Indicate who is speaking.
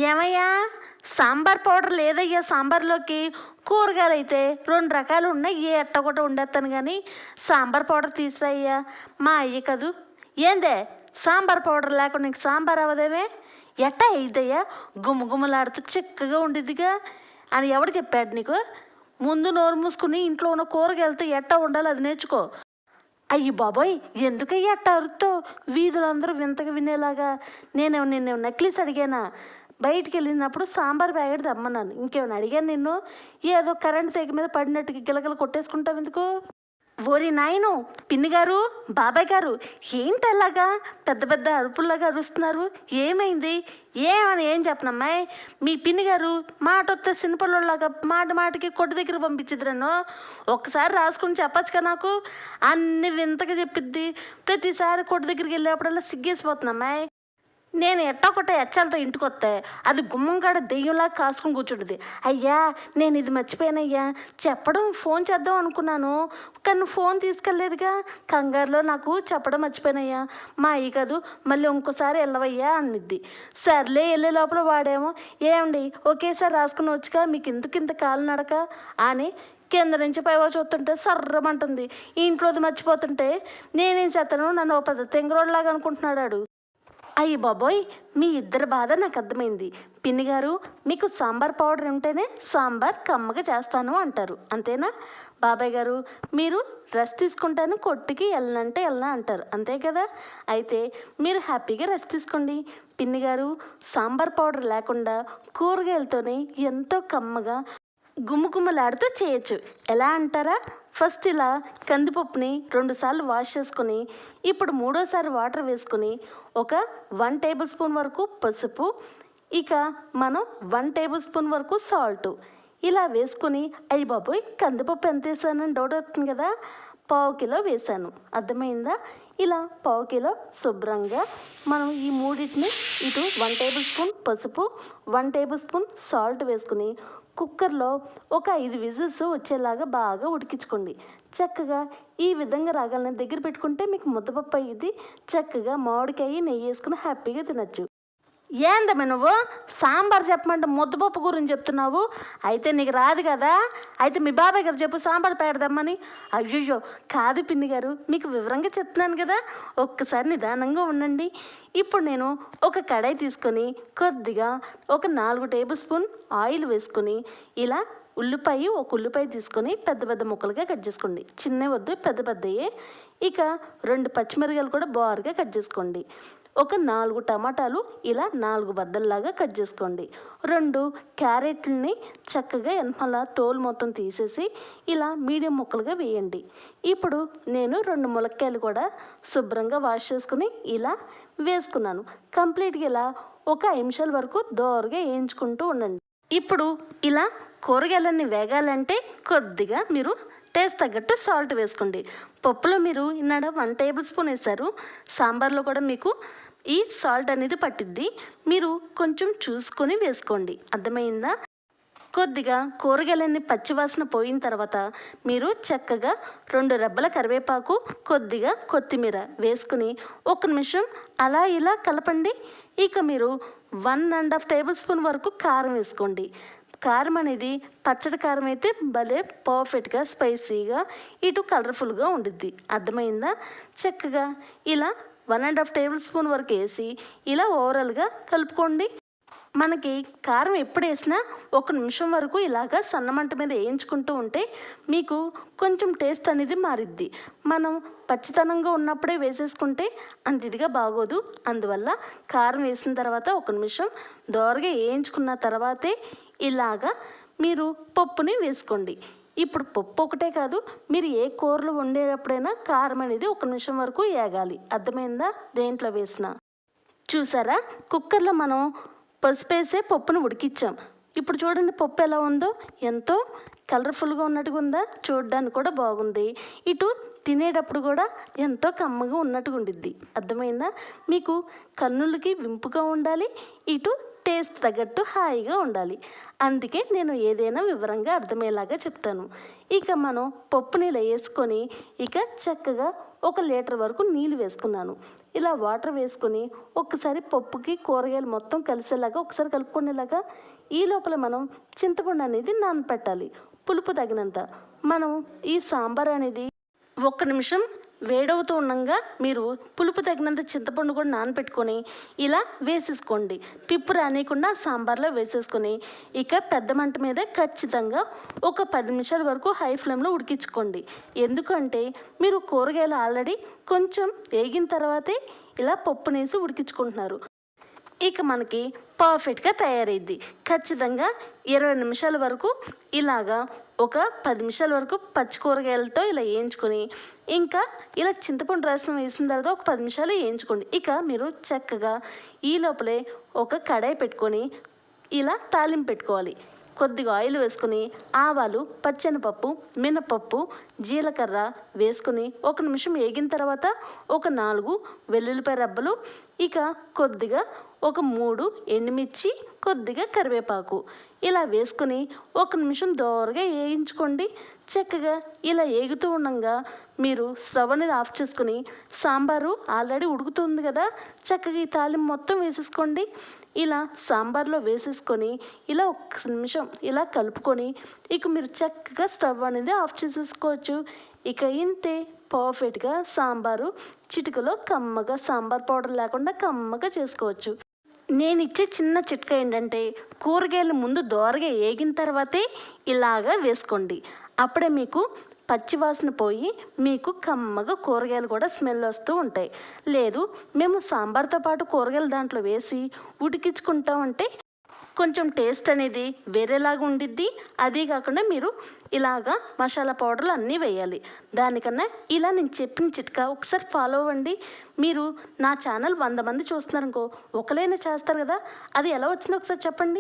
Speaker 1: ఏమయ్యా, సాంబార్ పౌడర్ లేదయ్యా సాంబార్లోకి. కూరగాయలు అయితే 2 రకాలు ఉన్నాయి, ఏ ఎట్ట కూడా వండేస్తాను కానీ సాంబార్ పౌడర్ తీసురాయ్యా. మా అయ్య కదూ. ఏందే సాంబార్ పౌడర్ లేకుండా నీకు సాంబార్ అవ్వదేమే? ఎట్టా అయిద్దయ్యా, గుమ్మగుమ్మలాడుతూ చిక్కగా ఉండిద్దిగా అని ఎవడు చెప్పాడు నీకు? ముందు నోరు మూసుకుని ఇంట్లో ఉన్న కూరగాయలతో ఎట్టా ఉండాలి అది నేర్చుకో. అయ్యి బాబోయ్, ఎందుకయ్యా అట్ట అరుతో? వీధులందరూ వింతగా వినేలాగా. నిన్ను నెక్లెస్ అడిగానా? బయటికి వెళ్ళినప్పుడు సాంబార్ ప్యాకెట్ తెమ్మన్నాను, ఇంకేమైనా అడిగాను నిన్ను? ఏదో కరెంట్ తీగ మీద పడినట్టుగా గిలగల కొట్టేసుకుంటావు ఎందుకు? ఓరి నాయను, పిన్ని గారు, బాబాయ్ గారు, ఏంటలాగా పెద్ద పెద్ద అరుపుల్లాగా అరుస్తున్నారు? ఏమైంది? ఏమని ఏం చెప్పనమ్మాయి? మీ పిన్ని గారు మాట వస్తే సినిపల్లాగా మాట మాటకి కొట్టు దగ్గర పంపించిద్రను. ఒక్కసారి రాసుకుని చెప్పచ్చుగా నాకు. అన్ని వింతగా చెప్పిద్ది. ప్రతిసారి కొట్టు దగ్గరికి వెళ్ళేప్పుడల్లా సిగ్గేసిపోతుందమ్మాయి. నేను ఎట్టొకట ఎచ్చాలతో ఇంటికి వస్తే అది గుమ్మం కాడ దెయ్యంలా కాసుకుని కూర్చుంటుంది. అయ్యా, నేను ఇది మర్చిపోయానయ్యా, చెప్పడం ఫోన్ చేద్దాం అనుకున్నాను, కానీ ఫోన్ తీసుకెళ్ళలేదుగా. కంగారులో నాకు చెప్పడం మర్చిపోయానయ్యా. మా అయ్య కాదు, మళ్ళీ ఇంకోసారి వెళ్ళవయ్యా అనిద్ది. సర్లే, వెళ్ళే లోపల వాడేమో, ఏమండి ఒకేసారి రాసుకుని వచ్చుగా, మీకు ఇంత కాలు నడక అని కింద నుంచి పైవా చూస్తుంటే సర్రమంటుంది. ఇంట్లోది మర్చిపోతుంటే నేనేం చేస్తాను? నన్ను ఓ పెద్ద తెంగరోడ్లాగా అనుకుంటున్నాడు. అయ్యి బాబోయ్, మీ ఇద్దరి బాధ నాకు అర్థమైంది. పిన్ని గారు, మీకు సాంబార్ పౌడర్ ఉంటేనే సాంబార్ కమ్మగా చేస్తాను అంటారు, అంతేనా? బాబాయ్ గారు, మీరు రెస్ట్ తీసుకుంటాను, కొట్టుకి వెళ్ళనంటే వెళ్ళనా అంటారు, అంతే కదా? అయితే మీరు హ్యాపీగా రెస్ట్ తీసుకోండి. పిన్ని గారు, సాంబార్ పౌడర్ లేకుండా కూరగాయలతోనే ఎంతో కమ్మగా గుమ్మగుమ్మలాడుతూ చేయొచ్చు. ఎలా అంటారా? ఫస్ట్ ఇలా కందిపప్పుని 2 సార్లు వాష్ చేసుకొని, ఇప్పుడు 3వసారి వాటర్ వేసుకొని, ఒక 1 టేబుల్ స్పూన్ వరకు పసుపు, ఇక మనం 1 టేబుల్ స్పూన్ వరకు సాల్ట్ ఇలా వేసుకొని, అయ్యి బాబోయ్ కందిపప్పు ఎంత వేసానని డౌట్ అవుతుంది కదా, 1/4 కిలో వేసాను, అర్థమైందా? ఇలా 1/4 కిలో శుభ్రంగా మనం ఈ మూడింటిని ఇటు 1 టేబుల్ స్పూన్ పసుపు, 1 టేబుల్ స్పూన్ సాల్ట్ వేసుకుని కుక్కర్లో ఒక 5 విజిల్స్ వచ్చేలాగా బాగా ఉడికించుకోండి. చక్కగా ఈ విధంగా రాగాలని దగ్గర పెట్టుకుంటే మీకు ముద్దపప్పు అయ్యిద్ది. చక్కగా మామిడికాయ నెయ్యి వేసుకుని హ్యాపీగా తినచ్చు. ఏందమ్మ నువ్వు సాంబార్ చెప్పమంటే ముద్దపప్పు గురించి చెప్తున్నావు? అయితే నీకు రాదు కదా, అయితే మీ బాబాయ్ గారు చెప్పు సాంబార్ పెడదామని. అయ్యో కాదు పిన్ని గారు, మీకు వివరంగా చెప్తున్నాను కదా, ఒక్కసారి నిదానంగా ఉండండి. ఇప్పుడు నేను ఒక కడాయి తీసుకొని కొద్దిగా ఒక 4 టేబుల్ స్పూన్ ఆయిల్ వేసుకొని, ఇలా ఒక ఉల్లిపాయ తీసుకొని పెద్ద పెద్ద ముక్కలుగా కట్ చేసుకోండి. చిన్నవి వద్దు, పెద్ద పెద్దయే. ఇక 2 పచ్చిమిరకాయలు కూడా బారుగా కట్ చేసుకోండి. ఒక 4 టమాటాలు ఇలా 4 బద్దల్లాగా కట్ చేసుకోండి. 2 క్యారెట్లని చక్కగా ఎనమల తోలు మొత్తం తీసేసి ఇలా మీడియం ముక్కలుగా వేయండి. ఇప్పుడు నేను 2 ములక్కాయలు కూడా శుభ్రంగా వాష్ చేసుకుని ఇలా వేసుకున్నాను. కంప్లీట్గా ఇలా ఒక 5 నిమిషాల వరకు దోరగా వేయించుకుంటూ ఉండండి. ఇప్పుడు ఇలా కూరగాయలన్నీ వేగాలంటే కొద్దిగా మీరు టేస్ట్ తగ్గట్టు సాల్ట్ వేసుకోండి. పప్పులో మీరు ఇన్నాడ 1 టేబుల్ స్పూన్ వేశారు, సాంబార్లో కూడా మీకు ఈ సాల్ట్ అనేది పట్టిద్ది. మీరు కొంచెం చూసుకొని వేసుకోండి, అర్థమైందా? కొద్దిగా కూరగాయలన్నీ పచ్చివాసన పోయిన తర్వాత మీరు చక్కగా 2 రెబ్బల కరివేపాకు, కొద్దిగా కొత్తిమీర వేసుకుని 1 నిమిషం అలా ఇలా కలపండి. ఇక మీరు 1.5 టేబుల్ స్పూన్ వరకు కారం వేసుకోండి. కారం అనేది పచ్చడి కారం అయితే భలే పర్ఫెక్ట్గా స్పైసీగా ఇటు కలర్ఫుల్గా ఉండిద్ది, అర్థమైందా? చక్కగా ఇలా 1.5 టేబుల్ స్పూన్ వరకు వేసి ఇలా ఓవరాల్గా కలుపుకోండి. మనకి కారం ఎప్పుడు వేసినా 1 నిమిషం వరకు ఇలాగా సన్నమంట మీద వేయించుకుంటూ ఉంటే మీకు కొంచెం టేస్ట్ అనేది మారిద్ది. మనం పచ్చితనంగా ఉన్నప్పుడే వేసేసుకుంటే అంత ఇదిగా బాగోదు. అందువల్ల కారం వేసిన తర్వాత 1 నిమిషం దోరగా వేయించుకున్న తర్వాతే ఇలాగా మీరు పప్పుని వేసుకోండి. ఇప్పుడు పప్పు ఒకటే కాదు, మీరు ఏ కూరలు వండేటప్పుడైనా కారం అనేది 1 నిమిషం వరకు వేగాలి, అర్థమైందా? దేంట్లో వేసినా. చూసారా, కుక్కర్లో మనం పసుపు వేసే పప్పును ఉడికించాం. ఇప్పుడు చూడండి పప్పు ఎలా ఉందో, ఎంతో కలర్ఫుల్గా ఉన్నట్టుగా ఉందా, చూడడానికి కూడా బాగుంది, ఇటు తినేటప్పుడు కూడా ఎంతో కమ్మగా ఉన్నట్టుగా ఉండిద్ది, అర్థమైందా? మీకు కన్నులకి వింపుగా ఉండాలి, ఇటు టేస్ట్ తగ్గట్టు హాయిగా ఉండాలి. అందుకే నేను ఏదైనా వివరంగా అర్థమయ్యేలాగా చెప్తాను. ఇక మనం పప్పుని ఇలా వేసుకొని ఇక చక్కగా 1 లీటర్ వరకు నీళ్ళు వేసుకున్నాను. ఇలా వాటర్ వేసుకొని ఒక్కసారి పప్పుకి కూరగాయలు మొత్తం కలిసేలాగా ఒకసారి కలుపుకునేలాగా ఈ లోపల మనం చింతపండు అనేది నానపెట్టాలి. పులుపు తగినంత. మనం ఈ సాంబార్ అనేది 1 నిమిషం వేడవుతూ ఉండంగా మీరు పులుపు తగినంత చింతపండు కూడా నానపెట్టుకొని ఇలా వేసేసుకోండి. పిప్పు రానియకుండా సాంబార్లో వేసేసుకొని ఇక పెద్ద మంట మీద ఖచ్చితంగా ఒక 10 నిమిషాల వరకు హై ఫ్లేమ్లో ఉడికించుకోండి. ఎందుకంటే మీరు కూరగాయలు ఆల్రెడీ కొంచెం వేగిన తర్వాతే ఇలా పప్పునేసి ఉడికించుకుంటున్నారు. ఇక మనకి పర్ఫెక్ట్గా తయారైద్ది. ఖచ్చితంగా 20 నిమిషాల వరకు ఇలాగా ఒక 10 నిమిషాల వరకు పచ్చి కూరగాయలతో ఇలా వేయించుకొని ఇంకా ఇలా చింతపండు రసం వేసిన తర్వాత ఒక 10 నిమిషాలు వేయించుకోండి. ఇక మీరు చక్కగా ఈ లోపలే ఒక కడాయి పెట్టుకొని ఇలా తాలింపు పెట్టుకోవాలి. కొద్దిగా ఆయిల్ వేసుకొని ఆవాలు, పచ్చెనపప్పు, మినపప్పు, జీలకర్ర వేసుకుని 1 నిమిషం వేగిన తర్వాత ఒక 4 వెల్లుల్లిపాయ రబ్బలు, ఇక కొద్దిగా ఒక 3 ఎండుమిర్చి, కొద్దిగా కరివేపాకు ఇలా వేసుకొని 1 నిమిషం దోరగా వేయించుకోండి. చక్కగా ఇలా వేగుతూ ఉండగా మీరు స్టవ్ అనేది ఆఫ్ చేసుకొని సాంబారు ఆల్రెడీ ఉడుకుతుంది కదా, చక్కగా ఈ తాలింపు మొత్తం వేసేసుకోండి. ఇలా సాంబార్లో వేసేసుకొని ఇలా 1 నిమిషం ఇలా కలుపుకొని ఇక మీరు చక్కగా స్టవ్ అనేది ఆఫ్ చేసేసుకోవచ్చు. ఇక ఇంతే పర్ఫెక్ట్గా సాంబారు చిటికలో కమ్మగా సాంబార్ పౌడర్ లేకుండా కమ్మగా చేసుకోవచ్చు. నేను ఇచ్చే చిన్న చిట్కా ఏంటంటే కూరగాయలు ముందు దోరగా వేగిన తర్వాతే ఇలాగా వేసుకోండి. అప్పుడే మీకు పచ్చివాసన పోయి మీకు కమ్మగా కూరగాయలు కూడా స్మెల్ వస్తూ ఉంటాయి. లేదు మేము సాంబార్తో పాటు కూరగాయలు దాంట్లో వేసి ఉడికించుకుంటామంటే కొంచెం టేస్ట్ అనేది వేరేలాగా ఉండిద్ది. అదీ కాకుండా మీరు ఇలాగా మసాలా పౌడర్లు అన్నీ వేయాలి. దానికన్నా ఇలా నేను చెప్పిన చిట్కా ఒకసారి ఫాలో అవ్వండి. మీరు నా ఛానల్ 100 మంది చూస్తున్నారనుకో, ఒకలైనా చేస్తారు కదా, అది ఎలా వచ్చిందో ఒకసారి చెప్పండి.